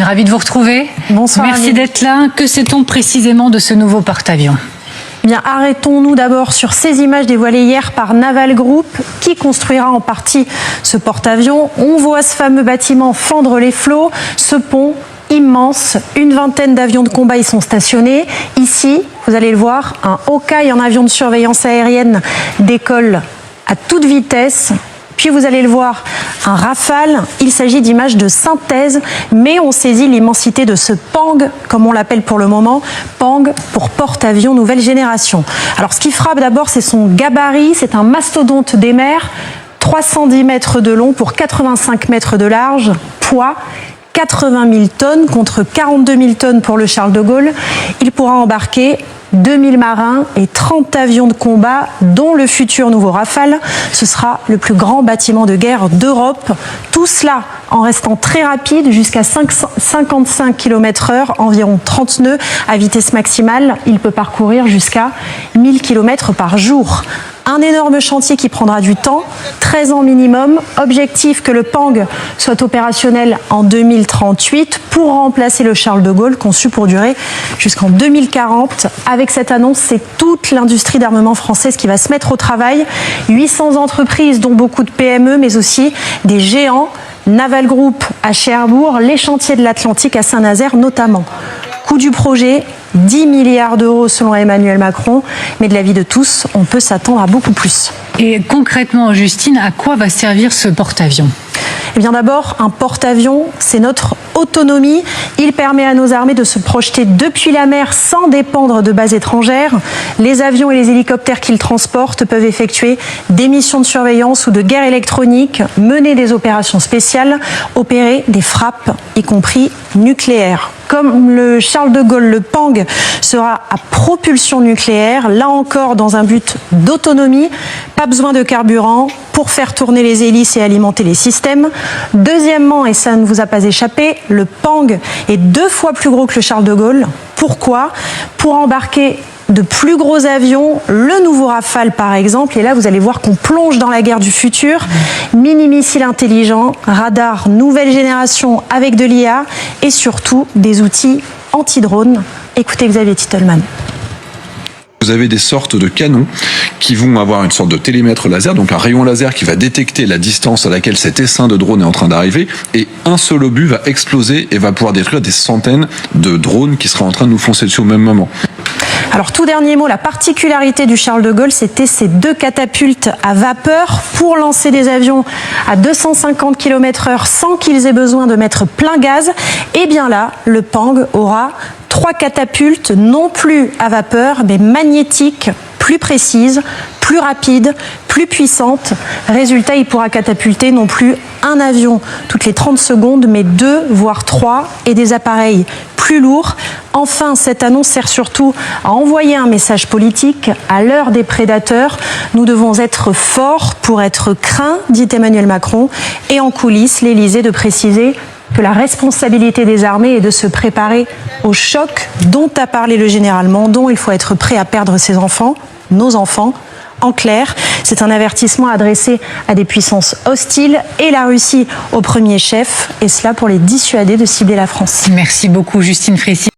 Ravi de vous retrouver. Bonsoir. Merci d'être là. Que sait-on précisément de ce nouveau porte-avions ? Eh bien, arrêtons-nous d'abord sur ces images dévoilées hier par Naval Group, qui construira en partie ce porte-avions. On voit ce fameux bâtiment fendre les flots, ce pont immense, une vingtaine d'avions de combat y sont stationnés. Ici, vous allez le voir, un Hawkeye en avion de surveillance aérienne décolle à toute vitesse. Puis vous allez le voir, un Rafale, il s'agit d'images de synthèse, mais on saisit l'immensité de ce Pang, comme on l'appelle pour le moment, Pang pour porte-avions nouvelle génération. Alors ce qui frappe d'abord, c'est son gabarit, c'est un mastodonte des mers, 310 mètres de long pour 85 mètres de large, poids 80 000 tonnes contre 42 000 tonnes pour le Charles de Gaulle. Il pourra embarquer 2000 marins et 30 avions de combat, dont le futur nouveau Rafale. Ce sera le plus grand bâtiment de guerre d'Europe. Tout cela en restant très rapide, jusqu'à 55 km/h, environ 30 nœuds à vitesse maximale. Il peut parcourir jusqu'à 1000 km par jour. Un énorme chantier qui prendra du temps, 13 ans minimum. Objectif que le Pang soit opérationnel en 2038 pour remplacer le Charles de Gaulle, conçu pour durer jusqu'en 2040. Avec cette annonce, c'est toute l'industrie d'armement française qui va se mettre au travail. 800 entreprises, dont beaucoup de PME, mais aussi des géants. Naval Group à Cherbourg, les chantiers de l'Atlantique à Saint-Nazaire notamment. Coût du projet, 10 milliards d'euros selon Emmanuel Macron, mais de l'avis de tous, on peut s'attendre à beaucoup plus. Et concrètement, Justine, à quoi va servir ce porte-avions ? Eh bien d'abord, un porte-avions, c'est notre autonomie. Il permet à nos armées de se projeter depuis la mer sans dépendre de bases étrangères. Les avions et les hélicoptères qu'ils transportent peuvent effectuer des missions de surveillance ou de guerre électronique, mener des opérations spéciales, opérer des frappes, y compris nucléaires. Comme le Charles de Gaulle, le Pang sera à propulsion nucléaire, là encore dans un but d'autonomie, pas besoin de carburant pour faire tourner les hélices et alimenter les systèmes. Deuxièmement, et ça ne vous a pas échappé, le Pang est 2 fois plus gros que le Charles de Gaulle. Pourquoi ? Pour embarquer de plus gros avions, le nouveau Rafale par exemple, et là vous allez voir qu'on plonge dans la guerre du futur, mini-missiles intelligents, radars nouvelle génération avec de l'IA et surtout des outils anti-drones. Écoutez Xavier Titelman. Vous avez des sortes de canons qui vont avoir une sorte de télémètre laser, donc un rayon laser qui va détecter la distance à laquelle cet essaim de drone est en train d'arriver, et un seul obus va exploser et va pouvoir détruire des centaines de drones qui seraient en train de nous foncer dessus au même moment. Alors tout dernier mot, la particularité du Charles de Gaulle, c'était ces 2 catapultes à vapeur pour lancer des avions à 250 km/h sans qu'ils aient besoin de mettre plein gaz. Et bien là, le Pang aura 3 catapultes, non plus à vapeur, mais magnétiques, plus précises, plus rapides, plus puissantes. Résultat, il pourra catapulter non plus un avion toutes les 30 secondes, mais 2, voire 3, et des appareils plus lourds. Enfin, cette annonce sert surtout à envoyer un message politique. À l'heure des prédateurs, nous devons être forts pour être craints, dit Emmanuel Macron. Et en coulisses, l'Élysée de préciser que la responsabilité des armées est de se préparer au choc dont a parlé le général Mandon. Il faut être prêt à perdre ses enfants, nos enfants. En clair, c'est un avertissement adressé à des puissances hostiles et la Russie au premier chef, et cela pour les dissuader de cibler la France. Merci beaucoup, Justine Frécy.